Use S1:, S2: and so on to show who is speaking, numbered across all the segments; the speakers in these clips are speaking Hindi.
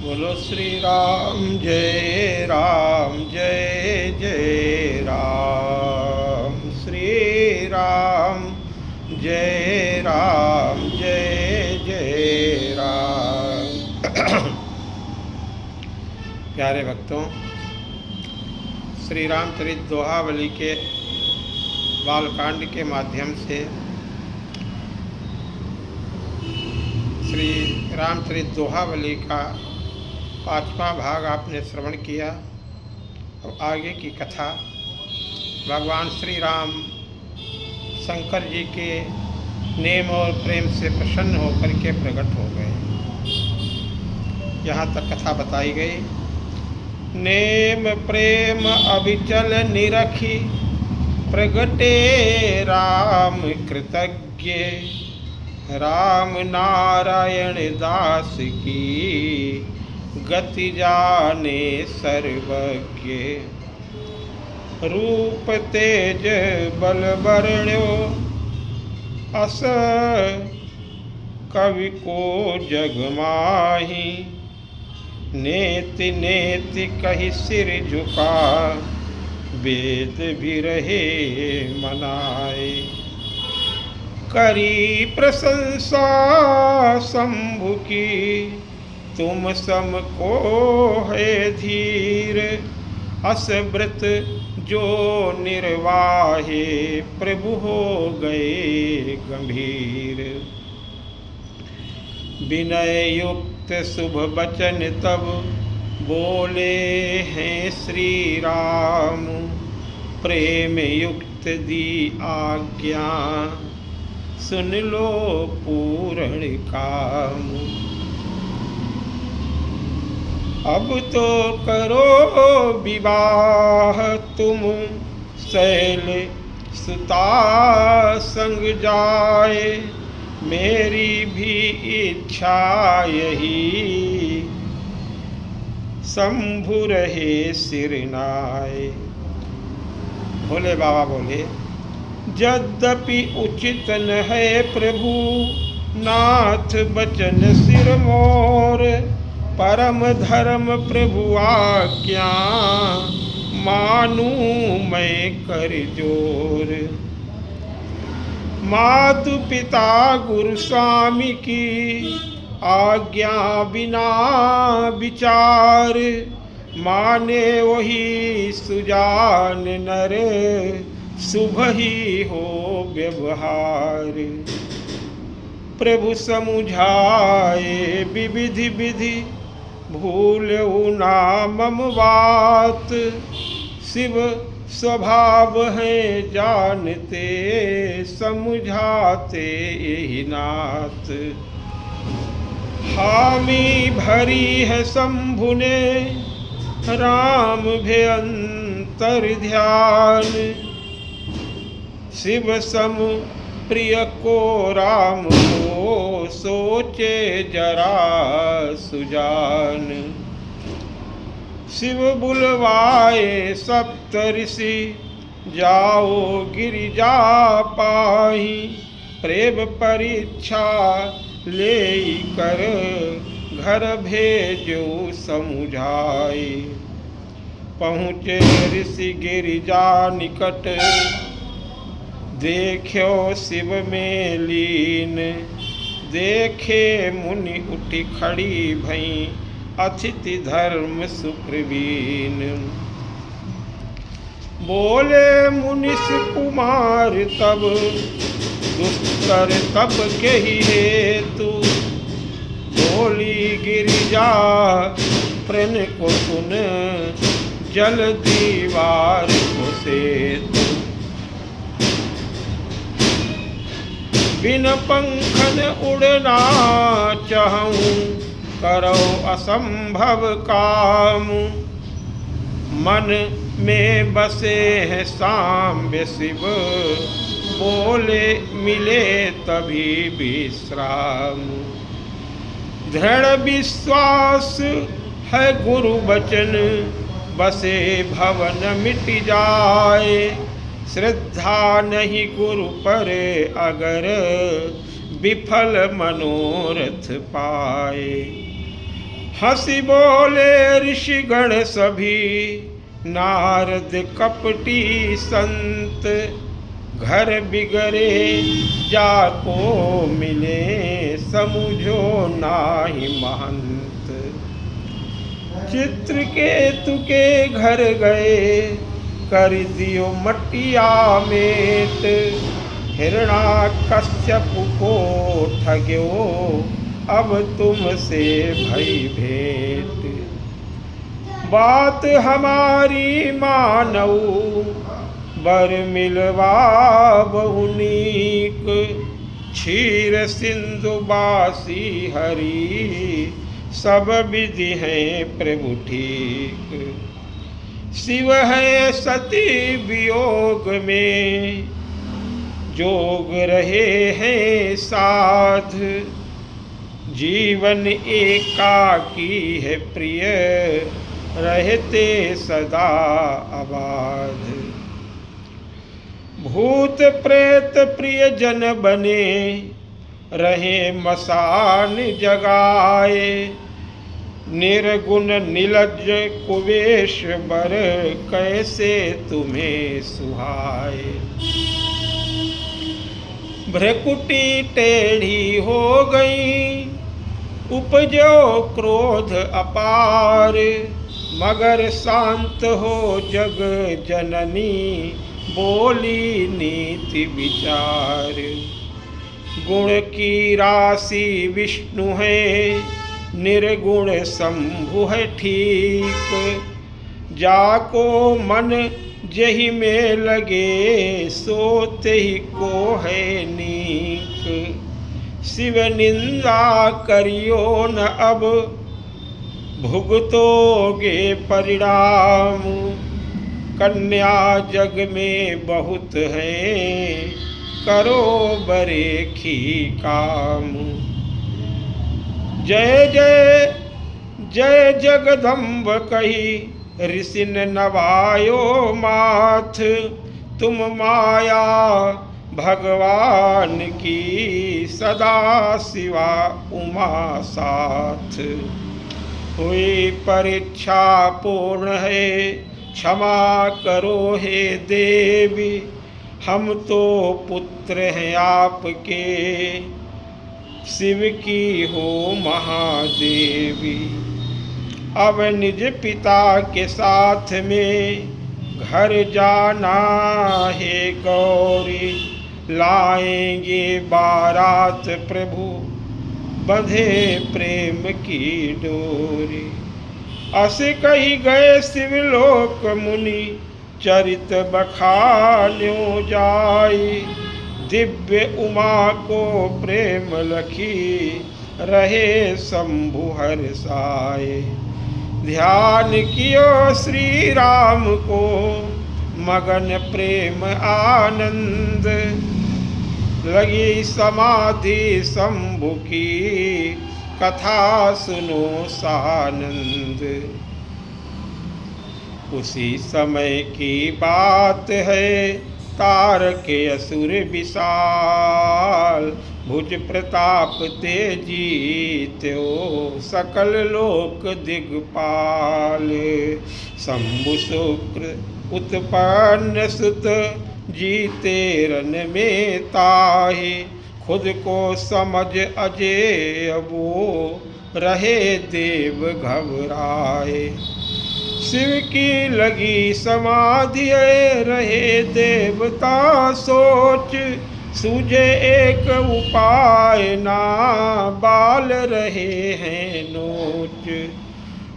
S1: बोलो श्री राम जय राम जय जय राम। श्री राम जय राम जय जय राम। प्यारे भक्तों, श्री रामचरित दोहावली के बालकांड के माध्यम से श्री रामचरित दोहावली का 5वां भाग आपने श्रवण किया। और आगे की कथा भगवान श्री राम शंकर जी के नेम और प्रेम से प्रसन्न होकर के प्रकट हो गए। यहाँ तक कथा बताई गई। नेम प्रेम अविचल निरखी प्रगटे राम कृतज्ञ। राम नारायण दास की गति जाने सर्वज्ञ। रूप तेज बल वर्ण्यो अस कवि को जग माही। नेति नेति कही सिर झुका वेद भी रहे मनाए। करी प्रशंसा शंभु की तुम सम को है धीर। अस व्रत जो निर्वाहे प्रभु हो गए गंभीर। विनय युक्त शुभ बचन तब बोले हैं श्री राम। प्रेम युक्त दी आज्ञा सुन लो पूर्ण काम। अब तो करो विवाह तुम शैल सुता संग जाए। मेरी भी इच्छा यही शंभु रहे सिरनाए। भोले बाबा बोले, यद्यपि उचित न है प्रभु नाथ बचन सिर मोर। परम धर्म प्रभु आज्ञा मानू मैं कर जोर। मातु पिता गुरु स्वामी की आज्ञा बिना विचार। माने वही सुजान नर शुभ ही हो व्यवहार। प्रभु समुझाए विविधि विधि भूलऊ ना मम बात। शिव स्वभाव है जानते समझाते यही नाथ। हामी भरी है शंभु ने राम भयंतर ध्यान। शिव सम प्रिय को राम को सोचे जरा सुजान। शिव बुलवाए सप्त ऋषि जाओ गिरिजा पाही। प्रेम परीक्षा ले कर घर भेजो समुझाई। पहुँचे ऋषि गिरिजा निकट देखो शिव में लीन। देखे मुनि उठी खड़ी भई अतिथि धर्म सुप्रवीण। बोले मुनिष कुमार तब दुष्कर तब के ही हेतु। बोली गिरिजा प्रण को सुन जल दीवार को सेतु। बिन पंखन उड़ना चाहूं करो असंभव काम। मन में बसे हैं सांब शिव बोले मिले तभी विश्राम। दृढ़ विश्वास है गुरु वचन बसे भवन मिट जाए। श्रद्धा नहीं गुरु पर अगर विफल मनोरथ पाए। हंसी बोले ऋषिगण सभी, नारद कपटी संत, घर बिगड़े जाको मिले, समुझो नाही महंत। चित्रकेतु के घर गए, कर दियो मटिया मेट, हिरणाकश्यप को ठग्यो, अब तुमसे भई भेंट। बात हमारी मानऊ, बर मिलवा बहुनीक, क्षीर सिंधु बासी हरि, सब विधि है प्रभु ठीक। शिव है सती वियोग में, जोग रहे हैं साध, जीवन एकाकी है प्रिय, रहते सदा आबाद। भूत प्रेत प्रिय जन बने, रहे मसान जगाए, निर्गुण निलज्ज कुवेश बर, कैसे तुम्हें सुहाए। भ्रकुटी टेढ़ी हो गई, उपजो क्रोध अपार, मगर शांत हो जग जननी, बोली नीति विचार। गुण की राशि विष्णु है, निर्गुण शंभु है ठीक, जाको मन जही में लगे, सोते ही को है नीक। शिव निंदा करियो न अब, भुगतोगे परिणाम, कन्या जग में बहुत है, करो बरेखी काम। जय जय जय जगदम्ब कही, ऋषिन नवायो माथ, तुम माया भगवान की, सदा शिवा उमा साथ। हुई परीक्षा पूर्ण है, क्षमा करो हे देवी, हम तो पुत्र हैं आपके, शिव की हो महादेवी। अब निज पिता के साथ में घर जाना है गौरी, लाएंगे बारात प्रभु, बंधे प्रेम की डोरी। अस कही गए शिवलोक मुनि, चरित बखान्यों जाई, दिव्य उमा को प्रेम लखी, रहे शंभु हर्षाए। ध्यान कियो श्री राम को, मगन प्रेम आनंद, लगी समाधि शंभु की, कथा सुनो सानंद। उसी समय की बात है, तारके असुर विशाल, भुज प्रताप तेजीत्यो, सकल लोक दिग्पाल। शंभु शुक्र उत्पन्न सुत, जीते रन में ताहि, खुद को समझ अजेय वो, रहे देव घबराए। शिव की लगी समाधि रहे देवता सोच, सूझे एक उपाय ना, बाल रहे हैं नोच।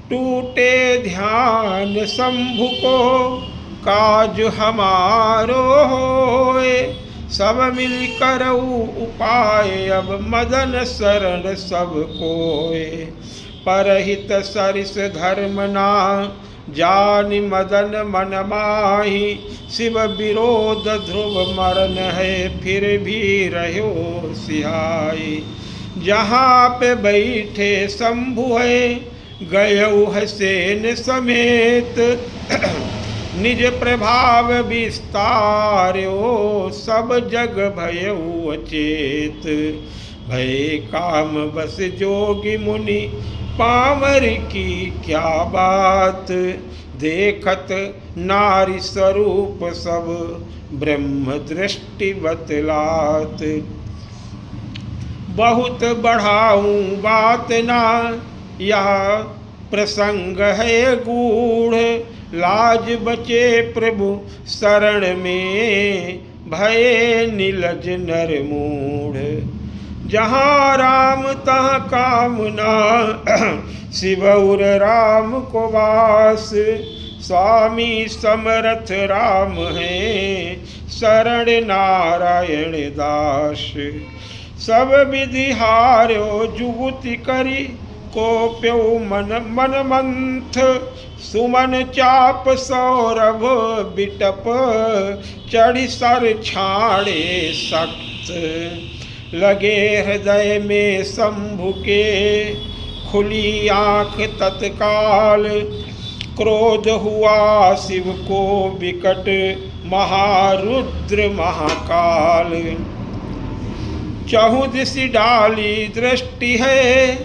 S1: टूटे ध्यान शंभु को, काज हमारो होए, सब मिल करऊ उपाय, अब मदन शरण सब कोय। परहित सरिस धर्म ना, जानि मदन मन माही, शिव विरोध ध्रुव मरण है, फिर भी रहो सिहाई। जहाँ पे बैठे शंभु है, गयऊ है सेन समेत, निज प्रभाव विस्तार्यो, सब जग भयऊ अचेत। भय काम बस जोगी मुनि, पामर की क्या बात, देखत नारी स्वरूप सब ब्रह्म दृष्टि बतलात। बहुत बढ़ाऊं बात ना, यह प्रसंग है गूढ़, लाज बचे प्रभु शरण में, भये निलज नर मूढ़। जहाँ राम तहाँ कामना, शिवउर राम को वास, स्वामी समरथ राम है, शरण नारायण दास। सब विधि हार्यो जुगुति करी, को प्यो मन मन मंथ, सुमन चाप सौरभ बिटप, चढ़ी सर छाड़े सख्त। लगे हृदय में शंभु के, खुली आँख तत्काल, क्रोध हुआ शिव को विकट, महारुद्र महाकाल। चहुँ दिशि डाली दृष्टि है,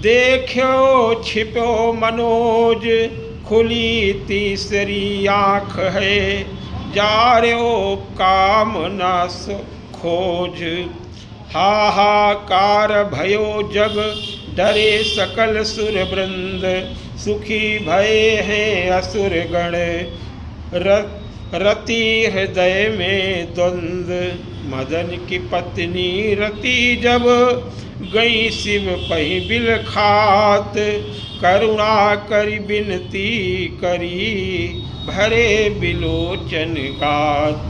S1: देखो छिपो मनोज, खुली तीसरी आँख है, जार्यो कामना खोज। हाहाकार भयो जग, डरे सकल सुर वृंद, सुखी भये हैं असुर गण, रति हृदय में द्वंद। मदन की पत्नी रति जब, गई शिव पही बिल खात, करुणा करी बिनती करी, भरे बिलोचन गात।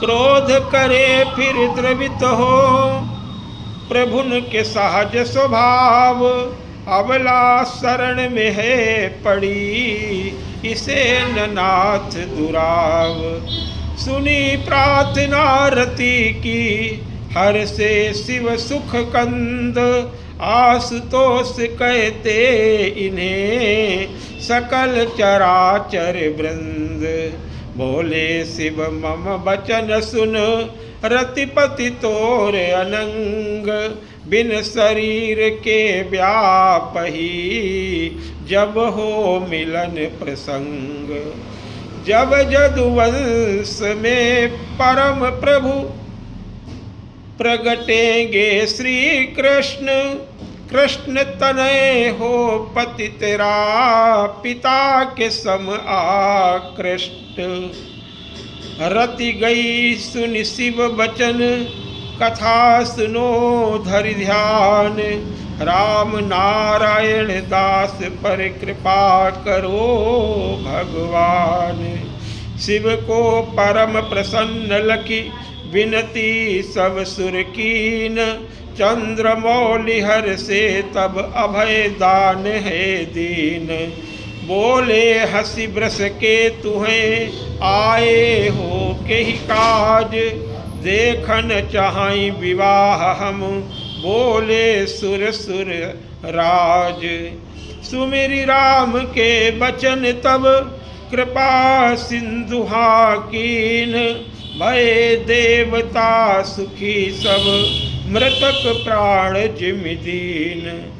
S1: क्रोध करे फिर द्रवित हो, प्रभुन के सहज स्वभाव, अबला शरण में है पड़ी, इसे न नाथ दुराव। सुनी प्रार्थना रति की, हर से शिव सुख कंद, आशुतोष कहते इन्हें, सकल चराचर वृंद। बोले शिव मम बचन सुन, रतिपति तोर अनंग, बिन शरीर के व्यापही, जब हो मिलन प्रसंग। जब जदुवंश में परम प्रभु, प्रगटेंगे श्री कृष्ण, कृष्ण तनय हो पति तेरा, पिता के सम आकृष्ट। रति गई सुन शिव बचन, कथा सुनो धरि ध्यान, राम नारायण दास पर कृपा करो भगवान। शिव को परम प्रसन्न लखी, विनती सब सुर कीन, चंद्रमौलि हर से तब अभय दान है दीन। बोले हंसी ब्रस के तुम्हें आए हो के ही काज, देखन चाहई विवाह हम, बोले सुर सुर राज। सुमिरि राम के बचन तब, कृपा सिंधु कीन, भय देवता सुखी सब, मृतक प्राण जिम दीन।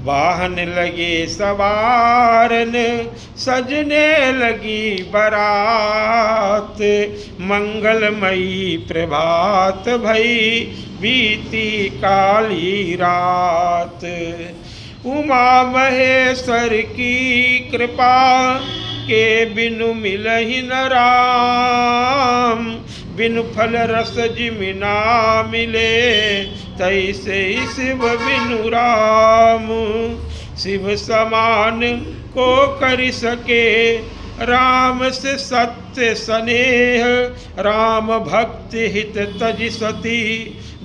S1: वाहन लगे सवारन, सजने लगी बरात, मंगलमयी प्रभात भई, बीती काली रात। उमा महेश्वर की कृपा, के बिनु मिलहि न राम, बिनु फल रस जिमिना मिले, तैसे शिव बिनु राम। शिव समान को कर सके, राम से सत्य स्नेह, राम भक्ति हित तज सती,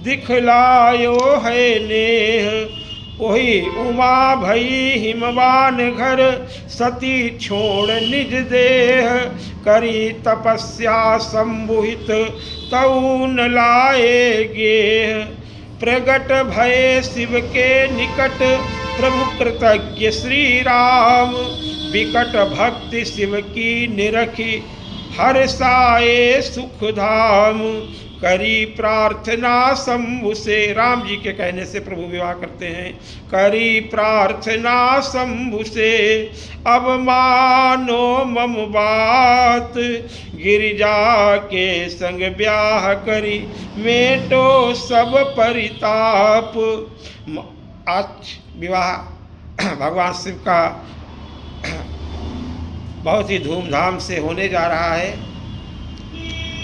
S1: दिखलायो है नेह। वही उमा भई हिमवान घर, सती छोड़ निज देह, करी तपस्या संबुहित, तऊ न लाए गेह। प्रगट भय शिव के निकट, प्रभु कृतज्ञ श्री राम, विकट भक्ति शिव की निरखी, हर साए सुख धाम। करी प्रार्थना शंभु से, राम जी के कहने से प्रभु विवाह करते हैं। करी प्रार्थना शंभु से, अब मानो मम बात, गिरिजा के संग ब्याह करी, मेटो सब परिताप। आज विवाह भगवान शिव का बहुत ही धूमधाम से होने जा रहा है।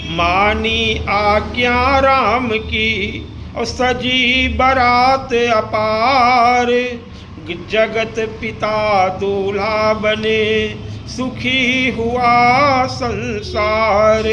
S1: मानी आज्ञा राम की और सजी बारात अपार, जगत पिता दूल्हा बने, सुखी हुआ संसार।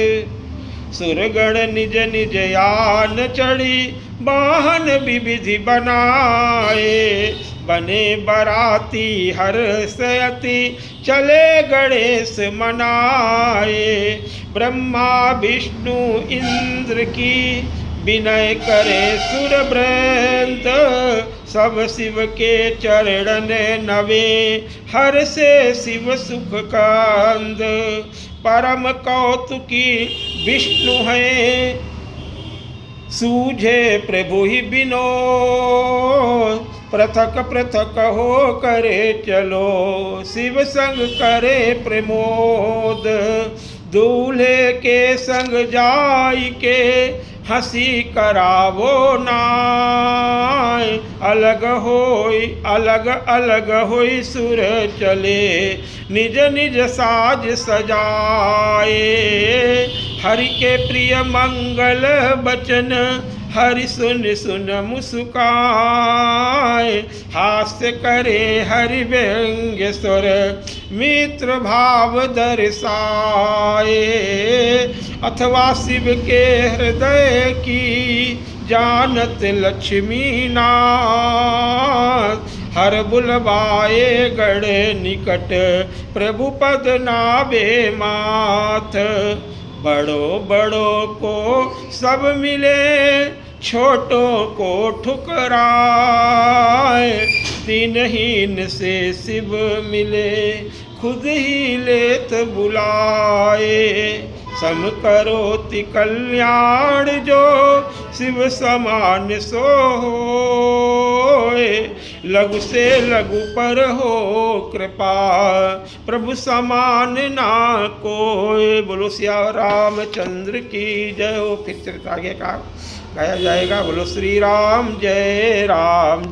S1: सुरगण निज निज यान चढ़ी, वाहन विविधि बनाए, बने बराती हर्षयति, चले गणेश मनाए। ब्रह्मा विष्णु इंद्र की, विनय करे सुर वृंद, सब शिव के चरण नवे, हर से शिव सुख कंद। परम कौतुकी विष्णु है, सूझे प्रभु ही बिनो, पृथक पृथक हो करे चलो, शिव संग करे प्रमोद। दूल्हे के संग जाई के, हंसी करावो नाय, अलग अलग होई सुर चले, निज निज साज सजाए। हरि के प्रिय मंगल बचन, हरि सुन सुन मुस्काए। हास्य करे हरि व्यंग्य स्वर, मित्र भाव दर्शाए। अथवा शिव के हृदय की, जानत लक्ष्मी नाथ, हर बुलवाए गण निकट, प्रभु पद नावे माथ। बड़ों बड़ों को सब मिले, छोटों को ठुकराए, दीनहीन से शिव मिले, खुद ही लेत बुलाए। सम करोति कल्याण जो, शिव समान सो होए, लघु से लघु पर हो कृपा, प्रभु समान ना कोई। बोलो सिया रामचंद्र की जय हो। फिर चरित्र आगे का गाया जाएगा। बोलो श्री राम जय राम।